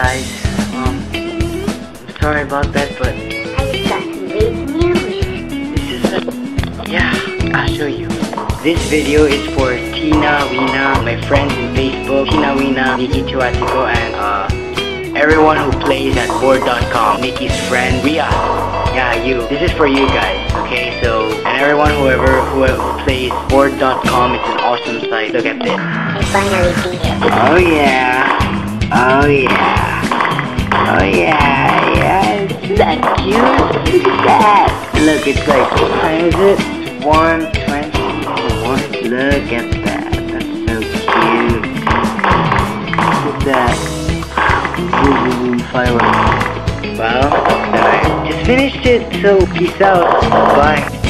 guys. I'm sorry about that, but I got some great news. this is I'll show you. This video is for Tina, Wina, my friends in Facebook, Tina, Wina, Nikki Chuatiko, and everyone who plays at board.com, Nikki's friend, Ria. Yeah, you. This is for you guys, okay? So, and everyone who plays board.com, it's an awesome site. Look at this. I finally beat it. Oh yeah. Oh yeah. Oh yeah. Yeah. Isn't that cute? Look at that. Look, it's like, what time is it? 1:20. Look at that. That's so cute. Look at that. Boom, boom, boom, fireworks. Well, I just finished it, so peace out. Bye.